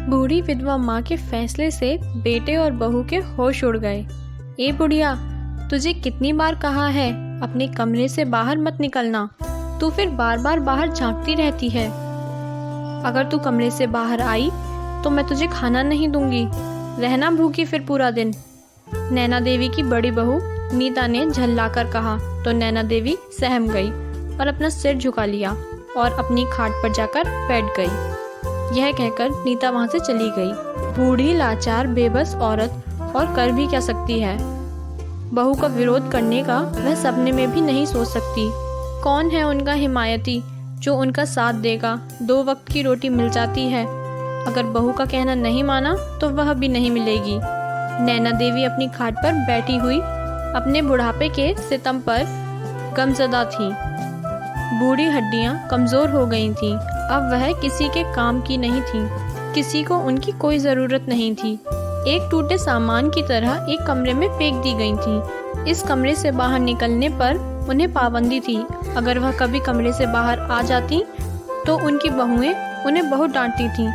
बूढ़ी विधवा माँ के फैसले से बेटे और बहू के होश उड़ गए। ए बुढ़िया, तुझे कितनी बार कहा है अपने कमरे से बाहर मत निकलना, तू फिर बार बार बाहर झांकती रहती है। अगर तू कमरे से बाहर आई तो मैं तुझे खाना नहीं दूंगी, रहना भूखी फिर पूरा दिन। नैना देवी की बड़ी बहू नीता ने झल्लाकर कहा तो नैना देवी सहम गई और अपना सिर झुका लिया और अपनी खाट पर जाकर बैठ गई। यह कहकर नीता वहां से चली गई। बूढ़ी लाचार बेबस औरत और कर भी क्या सकती है। बहू का विरोध करने का वह सपने में भी नहीं सोच सकती। कौन है उनका हिमायती जो उनका साथ देगा। 2 वक्त की रोटी मिल जाती है, अगर बहू का कहना नहीं माना तो वह भी नहीं मिलेगी। नैना देवी अपनी खाट पर बैठी हुई अपने बुढ़ापे के सितम पर गमज़दा थी। बूढ़ी हड्डियां कमज़ोर हो गई थीं। अब वह किसी के काम की नहीं थी, किसी को उनकी कोई ज़रूरत नहीं थी। एक टूटे सामान की तरह एक कमरे में फेंक दी गई थी। इस कमरे से बाहर निकलने पर उन्हें पाबंदी थी। अगर वह कभी कमरे से बाहर आ जाती तो उनकी बहुएं उन्हें बहुत डांटती थीं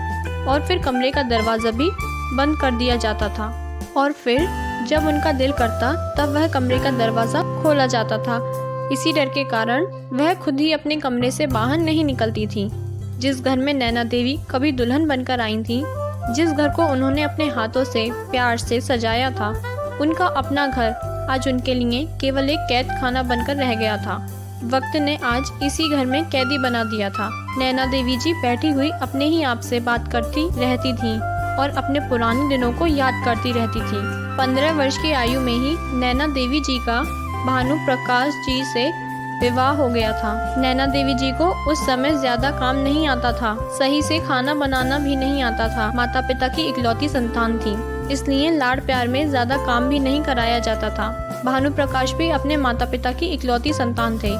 और फिर कमरे का दरवाज़ा भी बंद कर दिया जाता था। और फिर जब उनका दिल करता तब वह कमरे का दरवाज़ा खोला जाता था। इसी डर के कारण वह खुद ही अपने कमरे से बाहर नहीं निकलती थी। जिस घर में नैना देवी कभी दुल्हन बनकर आई थी, जिस घर को उन्होंने अपने हाथों से प्यार से सजाया था, उनका अपना घर आज उनके लिए केवल एक कैद खाना बनकर रह गया था। वक्त ने आज इसी घर में कैदी बना दिया था। नैना देवी जी बैठी हुई अपने ही आप से बात करती रहती थी और अपने पुराने दिनों को याद करती रहती थी। 15 वर्ष की आयु में ही नैना देवी जी का भानु प्रकाश जी से विवाह हो गया था। नैना देवी जी को उस समय ज्यादा काम नहीं आता था, सही से खाना बनाना भी नहीं आता था। माता पिता की इकलौती संतान थी, इसलिए लाड़ प्यार में ज्यादा काम भी नहीं कराया जाता था। भानु प्रकाश भी अपने माता पिता की इकलौती संतान थे।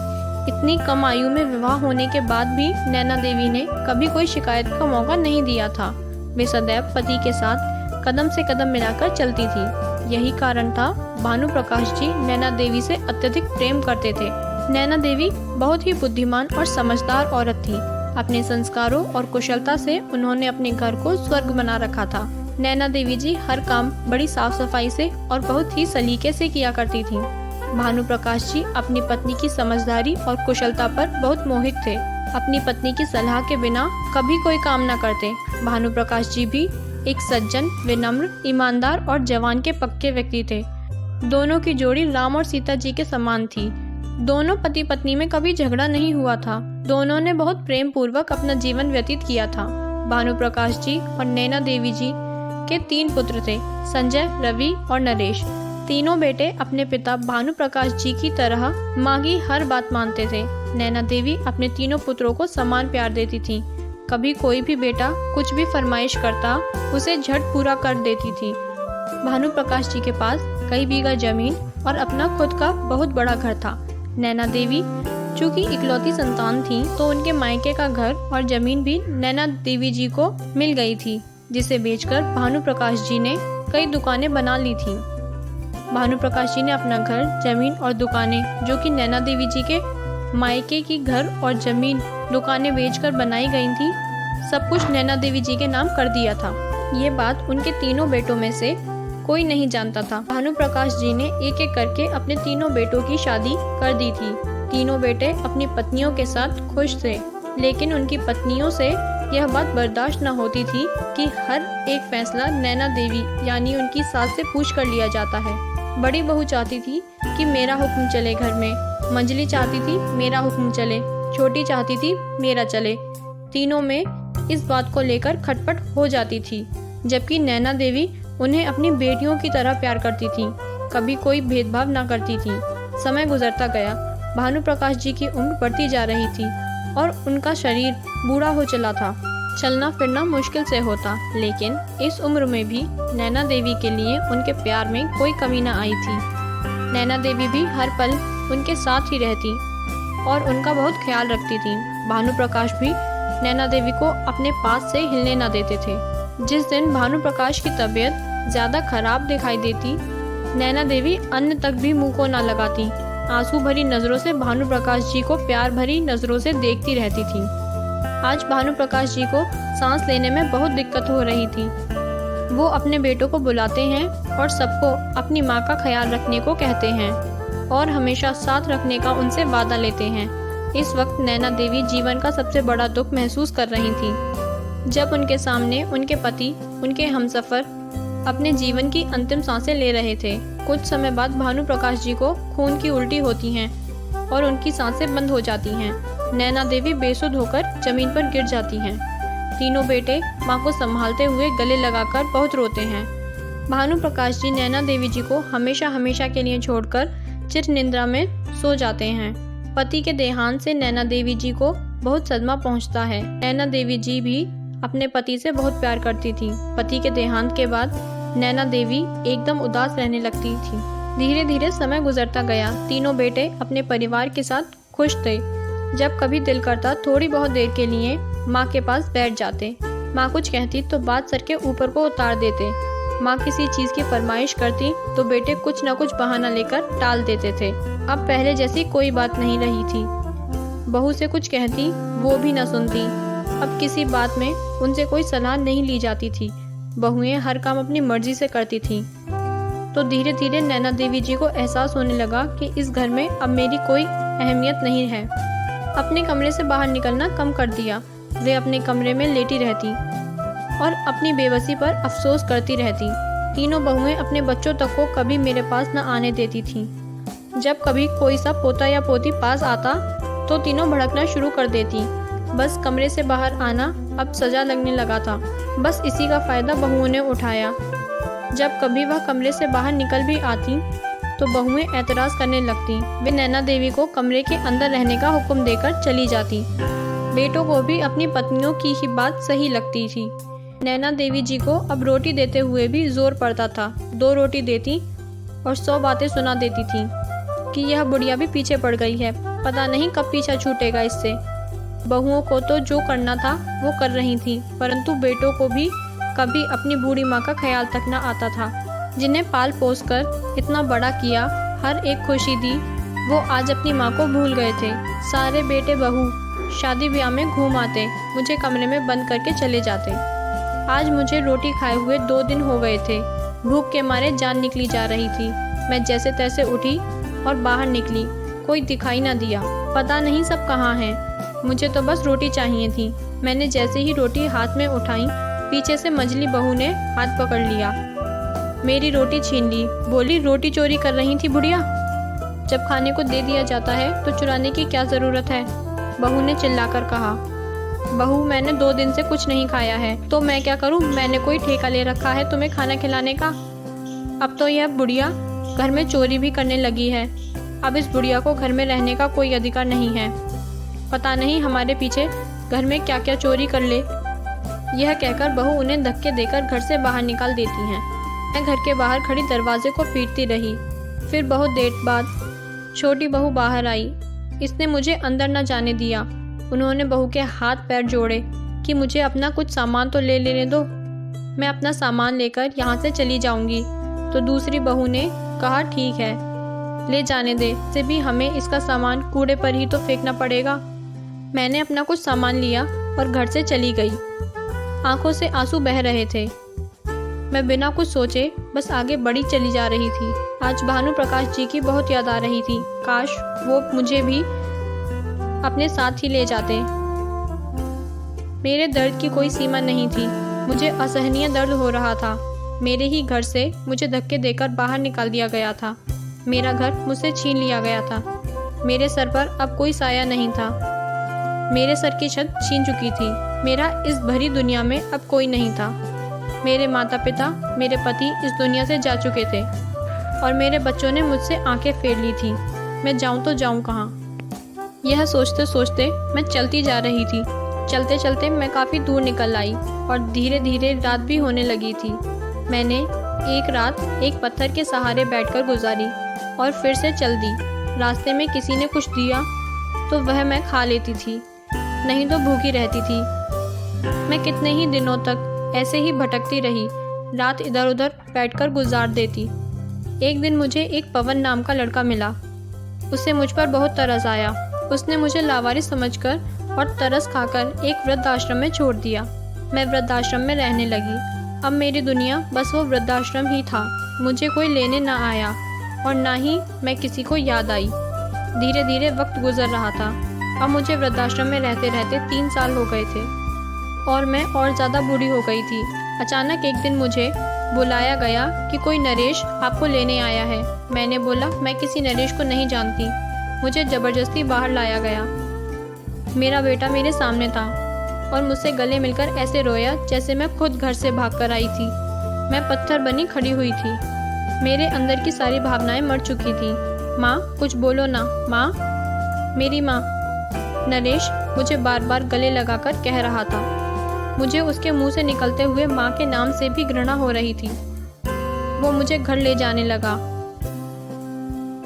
इतनी कम आयु में विवाह होने के बाद भी नैना देवी ने कभी कोई शिकायत का मौका नहीं दिया था। वे सदैव पति के साथ कदम से कदम मिलाकर चलती थी। यही कारण था भानु प्रकाश जी नैना देवी से अत्यधिक प्रेम करते थे। नैना देवी बहुत ही बुद्धिमान और समझदार औरत थी। अपने संस्कारों और कुशलता से उन्होंने अपने घर को स्वर्ग बना रखा था। नैना देवी जी हर काम बड़ी साफ सफाई से और बहुत ही सलीके से किया करती थीं। भानु प्रकाश जी अपनी पत्नी की समझदारी और कुशलता पर बहुत मोहित थे। अपनी पत्नी की सलाह के बिना कभी कोई काम न करते। भानु प्रकाश जी भी एक सज्जन, विनम्र, ईमानदार और जवान के पक्के व्यक्ति थे। दोनों की जोड़ी राम और सीता जी के समान थी। दोनों पति पत्नी में कभी झगड़ा नहीं हुआ था। दोनों ने बहुत प्रेम पूर्वक अपना जीवन व्यतीत किया था। भानु प्रकाश जी और नैना देवी जी के 3 पुत्र थे, संजय, रवि और नरेश। तीनों बेटे अपने पिता भानु प्रकाश जी की तरह माँ की हर बात मानते थे। नैना देवी अपने तीनों पुत्रों को समान प्यार देती थी। कभी कोई भी बेटा कुछ भी फरमाइश करता उसे झट पूरा कर देती थी। भानु प्रकाश जी के पास कई बीघा जमीन और अपना खुद का बहुत बड़ा घर था। नैना देवी चूँकि इकलौती संतान थी तो उनके मायके का घर और जमीन भी नैना देवी जी को मिल गई थी, जिसे बेचकर भानु प्रकाश जी ने कई दुकानें बना ली थी। भानु प्रकाश जी ने अपना घर, जमीन और दुकानें जो कि नैना देवी जी के मायके की घर और जमीन दुकानें बेचकर बनाई गई थी, सब कुछ नैना देवी जी के नाम कर दिया था। ये बात उनके तीनों बेटों में से कोई नहीं जानता था। भानु प्रकाश जी ने एक एक करके अपने तीनों बेटों की शादी कर दी थी। तीनों बेटे अपनी पत्नियों के साथ खुश थे, लेकिन उनकी पत्नियों से यह बात बर्दाश्त न होती थी कि हर एक फैसला नैना देवी यानी उनकी सास से पूछ कर लिया जाता है। बड़ी बहू चाहती थी कि मेरा हुक्म चले घर में, मंजली चाहती थी मेरा हुक्म चले, छोटी चाहती थी मेरा चले। तीनों में इस बात को लेकर खटपट हो जाती थी, जबकि नैना देवी उन्हें अपनी बेटियों की तरह प्यार करती थी, कभी कोई भेदभाव न करती थी। समय गुजरता गया, भानु प्रकाश जी की उम्र बढ़ती जा रही थी और उनका शरीर बूढ़ा हो चला था। चलना फिरना मुश्किल से होता, लेकिन इस उम्र में भी नैना देवी के लिए उनके प्यार में कोई कमी न आई थी। नैना देवी भी हर पल उनके साथ ही रहती और उनका बहुत ख्याल रखती थी। भानु प्रकाश भी नैना देवी को अपने पास से हिलने न देते थे। जिस दिन भानु प्रकाश की तबीयत ज्यादा खराब दिखाई देती, नैना देवी अन्न तक भी मुंह को न लगाती। आंसू भरी नजरों से भानु प्रकाश जी को प्यार भरी नजरों से देखती रहती थी। आज भानु प्रकाश जी को सांस लेने में बहुत दिक्कत हो रही थी। वो अपने बेटों को बुलाते हैं और सबको अपनी माँ का ख्याल रखने को कहते हैं और हमेशा साथ रखने का उनसे वादा लेते हैं। इस वक्त नैना देवी जीवन का सबसे बड़ा दुख महसूस कर रही थी, जब उनके सामने उनके पति, उनके हमसफर अपने जीवन की अंतिम सांसें ले रहे थे। कुछ समय बाद भानु प्रकाश जी को खून की उल्टी होती हैं और उनकी सांसें बंद हो जाती हैं। नैना देवी बेसुध होकर जमीन पर गिर जाती हैं। तीनों बेटे माँ को संभालते हुए गले लगाकर बहुत रोते हैं। भानु प्रकाश जी नैना देवी जी को हमेशा हमेशा के लिए छोड़कर चिर निद्रा में सो जाते हैं। पति के देहांत से नैना देवी जी को बहुत सदमा पहुंचता है। नैना देवी जी भी अपने पति से बहुत प्यार करती थी। पति के देहांत के बाद नैना देवी एकदम उदास रहने लगती थी। धीरे धीरे समय गुजरता गया। तीनों बेटे अपने परिवार के साथ खुश थे। जब कभी दिल करता थोड़ी बहुत देर के लिए माँ के पास बैठ जाते। माँ कुछ कहती तो बात सर के ऊपर को उतार देते। माँ किसी चीज़ की फरमाइश करती तो बेटे कुछ न कुछ बहाना लेकर टाल देते थे। अब पहले जैसी कोई बात नहीं रही थी। बहू से कुछ कहती वो भी न सुनती। अब किसी बात में उनसे कोई सलाह नहीं ली जाती थी। बहुएं हर काम अपनी मर्जी से करती थीं। तो धीरे धीरे नैना देवी जी को एहसास होने लगा कि इस घर में अब मेरी कोई अहमियत नहीं है। अपने कमरे से बाहर निकलना कम कर दिया। वे अपने कमरे में लेटी रहती और अपनी बेबसी पर अफसोस करती रहती। तीनों बहुएं अपने बच्चों तक को कभी मेरे पास न आने देती थीं। जब कभी कोई सा पोता या पोती पास आता तो तीनों भड़कना शुरू कर देती। बस कमरे से बाहर आना अब सजा लगने लगा था। बस इसी का फायदा बहुओं ने उठाया। जब कभी वह कमरे से बाहर निकल भी आती तो बहुएं एतराज़ करने लगती। वे नैना देवी को कमरे के अंदर रहने का हुक्म देकर चली जाती। बेटों को भी अपनी पत्नियों की ही बात सही लगती थी। नैना देवी जी को अब रोटी देते हुए भी जोर पड़ता था। 2 रोटी देती और 100 बातें सुना देती थी कि यह बुढ़िया भी पीछे पड़ गई है, पता नहीं कब पीछा छूटेगा इससे। बहुओं को तो जो करना था वो कर रही थी, परंतु बेटों को भी कभी अपनी बूढ़ी माँ का ख्याल तक न आता था, जिन्हें पाल पोस कर इतना बड़ा किया, हर एक खुशी दी। वो आज अपनी माँ को भूल गए थे। सारे बेटे बहू शादी ब्याह में घूम आते, मुझे कमरे में बंद करके चले जाते। आज मुझे रोटी खाए हुए 2 दिन हो गए थे। भूख के मारे जान निकली जा रही थी। मैं जैसे तैसे उठी और बाहर निकली। कोई दिखाई ना दिया। पता नहीं सब कहाँ हैं। मुझे तो बस रोटी चाहिए थी। मैंने जैसे ही रोटी हाथ में उठाई, पीछे से मंझली बहू ने हाथ पकड़ लिया, मेरी रोटी छीन ली। बोली, रोटी चोरी कर रही थी बुढ़िया? जब खाने को दे दिया जाता है तो चुराने की क्या ज़रूरत है? बहू ने चिल्लाकर कहा। बहू, मैंने 2 दिन से कुछ नहीं खाया है, तो मैं क्या करूं? मैंने कोई ठेका ले रखा है तुम्हें खाना खिलाने का? अब तो यह बुढ़िया घर में चोरी भी करने लगी है। अब इस बुढ़िया को घर में रहने का कोई अधिकार नहीं है। पता नहीं हमारे पीछे घर में क्या क्या चोरी कर ले। यह कहकर बहू उन्हें धक्के देकर घर से बाहर निकाल देती हैं। मैं घर के बाहर खड़ी दरवाजे को पीटती रही। फिर बहुत देर बाद छोटी बहू बाहर आई। इसने मुझे अंदर न जाने दिया। उन्होंने बहू के हाथ पैर जोड़े कि मुझे अपना कुछ सामान तो ले लेने दो, मैं अपना सामान लेकर यहाँ से चली जाऊंगी। तो दूसरी बहू ने कहा, ठीक है, ले जाने दे, से भी हमें इसका सामान कूड़े पर ही तो फेंकना पड़ेगा। मैंने अपना कुछ सामान लिया और घर से चली गई। आंखों से आंसू बह रहे थे। मैं बिना कुछ सोचे बस आगे बढ़ी चली जा रही थी। आज भानु प्रकाश जी की बहुत याद आ रही थी। काश वो मुझे भी अपने साथ ही ले जाते। मेरे दर्द की कोई सीमा नहीं थी। मुझे असहनीय दर्द हो रहा था। मेरे ही घर से मुझे धक्के देकर बाहर निकाल दिया गया था। मेरा घर मुझसे छीन लिया गया था। मेरे सर पर अब कोई साया नहीं था। मेरे सर की छत छीन चुकी थी। मेरा इस भरी दुनिया में अब कोई नहीं था। मेरे माता पिता, मेरे पति इस दुनिया से जा चुके थे और मेरे बच्चों ने मुझसे आंखें फेर ली थी। मैं जाऊं तो जाऊं कहाँ? यह सोचते सोचते मैं चलती जा रही थी। चलते चलते मैं काफ़ी दूर निकल आई और धीरे धीरे रात भी होने लगी थी। मैंने एक रात एक पत्थर के सहारे बैठकर गुजारी और फिर से चल दी। रास्ते में किसी ने कुछ दिया तो वह मैं खा लेती थी, नहीं तो भूखी रहती थी। मैं कितने ही दिनों तक ऐसे ही भटकती रही, रात इधर उधर बैठकर गुजार देती। एक दिन मुझे एक पवन नाम का लड़का मिला। उसे मुझ पर बहुत तरस आया। उसने मुझे लावारिस समझकर और तरस खाकर एक वृद्धाश्रम में छोड़ दिया। मैं वृद्धाश्रम में रहने लगी। अब मेरी दुनिया बस वो वृद्धाश्रम ही था। मुझे कोई लेने ना आया और ना ही मैं किसी को याद आई। धीरे धीरे वक्त गुजर रहा था। अब मुझे वृद्धाश्रम में रहते रहते 3 साल हो गए थे और मैं और ज़्यादा बूढ़ी हो गई थी। अचानक एक दिन मुझे बुलाया गया कि कोई नरेश आपको लेने आया है। मैंने बोला मैं किसी नरेश को नहीं जानती। मुझे ज़बरदस्ती बाहर लाया गया। मेरा बेटा मेरे सामने था और मुझसे गले मिलकर ऐसे रोया जैसे मैं खुद घर से भाग कर आई थी। मैं पत्थर बनी खड़ी हुई थी। मेरे अंदर की सारी भावनाएं मर चुकी थी। माँ कुछ बोलो ना, माँ, मेरी माँ। नरेश मुझे बार बार गले लगाकर कह रहा था। मुझे उसके मुंह से निकलते हुए माँ के नाम से भी घृणा हो रही थी। वो मुझे घर ले जाने लगा।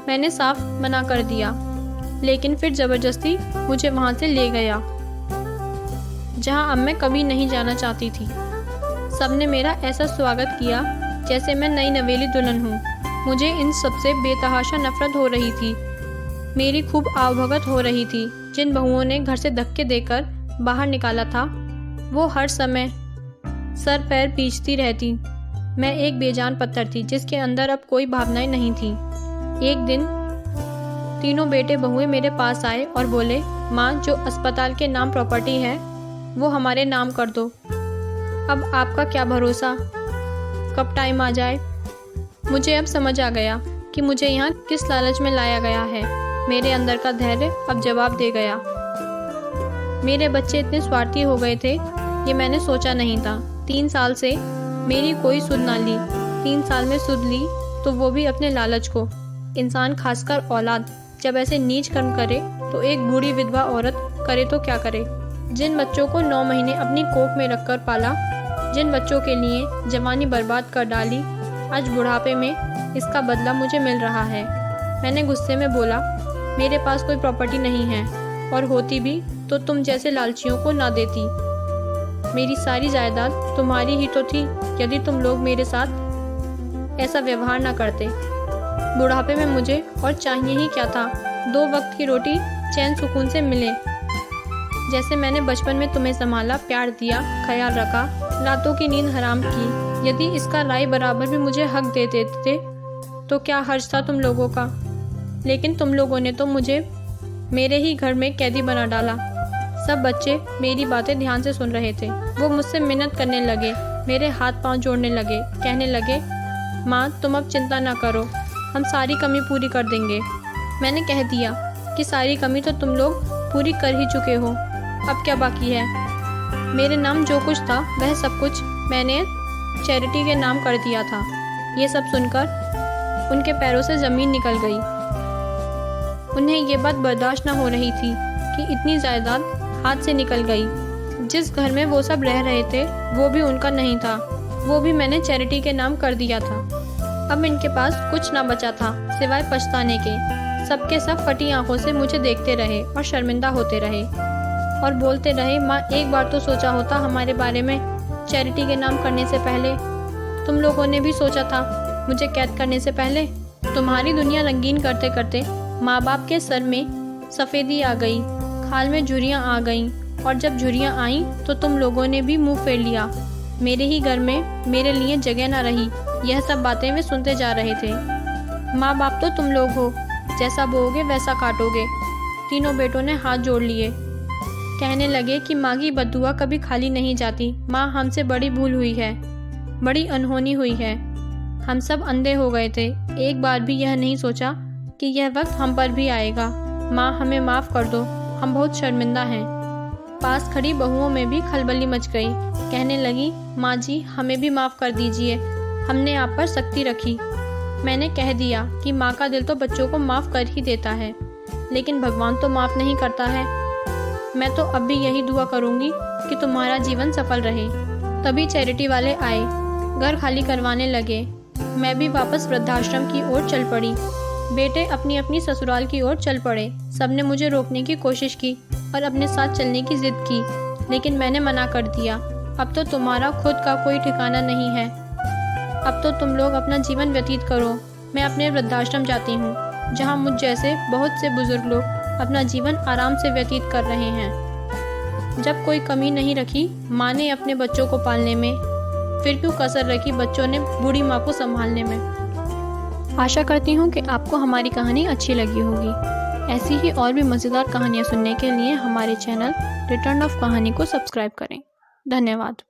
मैंने साफ मना कर दिया, लेकिन फिर ज़बरदस्ती मुझे वहाँ से ले गया जहाँ अब मैं कभी नहीं जाना चाहती थी। सबने मेरा ऐसा स्वागत किया जैसे मैं नई नवेली दुल्हन हूँ। मुझे इन सबसे बेतहाशा नफरत हो रही थी। मेरी खूब आवभगत हो रही थी। जिन बहुओं ने घर से धक्के देकर बाहर निकाला था वो हर समय सर पैर पीछती रहती। मैं एक बेजान पत्थर थी जिसके अंदर अब कोई भावनाएं नहीं थी। एक दिन तीनों बेटे बहुएं मेरे पास आए और बोले, माँ, जो अस्पताल के नाम प्रॉपर्टी है वो हमारे नाम कर दो। अब आपका क्या भरोसा कब टाइम आ जाए। मुझे अब समझ आ गया कि मुझे यहाँ किस लालच में लाया गया है। मेरे अंदर का धैर्य अब जवाब दे गया। मेरे बच्चे इतने स्वार्थी हो गए थे ये मैंने सोचा नहीं था। 3 साल से मेरी कोई सुध ना ली। 3 साल में सुध ली तो वो भी अपने लालच को। इंसान, खासकर औलाद, जब ऐसे नीच कर्म करे तो एक बूढ़ी विधवा औरत करे तो क्या करे। जिन बच्चों को 9 महीने अपनी कोख में रखकर पाला, जिन बच्चों के लिए जवानी बर्बाद कर डाली, आज बुढ़ापे में इसका बदला मुझे मिल रहा है। मैंने गुस्से में बोला, मेरे पास कोई प्रॉपर्टी नहीं है और होती भी तो तुम जैसे लालचियों को ना देती। मेरी सारी जायदाद तुम्हारी ही तो थी यदि तुम लोग मेरे साथ ऐसा व्यवहार ना करते। बुढ़ापे में मुझे और चाहिए ही क्या था। 2 वक्त की रोटी चैन सुकून से मिले। जैसे मैंने बचपन में तुम्हें संभाला, प्यार दिया, ख्याल रखा, रातों की नींद हराम की। यदि इसका राय बराबर भी मुझे हक दे देते थे तो क्या हर्ज था तुम लोगों का। लेकिन तुम लोगों ने तो मुझे मेरे ही घर में कैदी बना डाला। सब बच्चे मेरी बातें ध्यान से सुन रहे थे। वो मुझसे मिन्नत करने लगे, मेरे हाथ पांव जोड़ने लगे, कहने लगे, माँ, तुम अब चिंता ना करो, हम सारी कमी पूरी कर देंगे। मैंने कह दिया कि सारी कमी तो तुम लोग पूरी कर ही चुके हो, अब क्या बाकी है। मेरे नाम जो कुछ था वह सब कुछ मैंने चैरिटी के नाम कर दिया था। ये सब सुनकर उनके पैरों से ज़मीन निकल गई। उन्हें ये बात बर्दाश्त न हो रही थी कि इतनी जायदाद हाथ से निकल गई। जिस घर में वो सब रह रहे थे वो भी उनका नहीं था, वो भी मैंने चैरिटी के नाम कर दिया था। अब इनके पास कुछ ना बचा था सिवाय पछताने के। सबके सब फटी आंखों से मुझे देखते रहे और शर्मिंदा होते रहे और बोलते रहे, माँ, एक बार तो सोचा होता हमारे बारे में चैरिटी के नाम करने से पहले। तुम लोगों ने भी सोचा था मुझे कैद करने से पहले। तुम्हारी दुनिया रंगीन करते करते माँ बाप के सर में सफ़ेदी आ गई, खाल में झुर्रियाँ आ गईं, और जब झुर्रियाँ आईं तो तुम लोगों ने भी मुंह फेर लिया। मेरे ही घर में मेरे लिए जगह ना रही। यह सब बातें वे सुनते जा रहे थे। माँ बाप तो तुम लोग हो, जैसा बोओगे वैसा काटोगे। तीनों बेटों ने हाथ जोड़ लिए, कहने लगे कि माँ की बद्दुआ कभी खाली नहीं जाती। माँ, हमसे बड़ी भूल हुई है, बड़ी अनहोनी हुई है। हम सब अंधे हो गए थे। एक बार भी यह नहीं सोचा कि यह वक्त हम पर भी आएगा। माँ, हमें माफ़ कर दो, हम बहुत शर्मिंदा हैं। पास खड़ी बहुओं में भी खलबली मच गई। कहने लगी, माँ जी, हमें भी माफ़ कर दीजिए, हमने आप पर सख्ती रखी। मैंने कह दिया कि माँ का दिल तो बच्चों को माफ़ कर ही देता है, लेकिन भगवान तो माफ़ नहीं करता है। मैं तो अब भी यही दुआ करूँगी कि तुम्हारा जीवन सफल रहे। तभी चैरिटी वाले आए, घर खाली करवाने लगे। मैं भी वापस वृद्धाश्रम की ओर चल पड़ी। बेटे अपनी अपनी ससुराल की ओर चल पड़े। सबने मुझे रोकने की कोशिश की और अपने साथ चलने की जिद की, लेकिन मैंने मना कर दिया। अब तो तुम्हारा खुद का कोई ठिकाना नहीं है। अब तो तुम लोग अपना जीवन व्यतीत करो। मैं अपने वृद्धाश्रम जाती हूँ, जहाँ मुझ जैसे बहुत से बुजुर्ग लोग अपना जीवन आराम से व्यतीत कर रहे हैं। जब कोई कमी नहीं रखी माँ ने अपने बच्चों को पालने में, फिर क्यों कसर रखी बच्चों ने बूढ़ी माँ को संभालने में। आशा करती हूँ कि आपको हमारी कहानी अच्छी लगी होगी। ऐसी ही और भी मज़ेदार कहानियाँ सुनने के लिए हमारे चैनल रिटर्न ऑफ कहानी को सब्सक्राइब करें। धन्यवाद।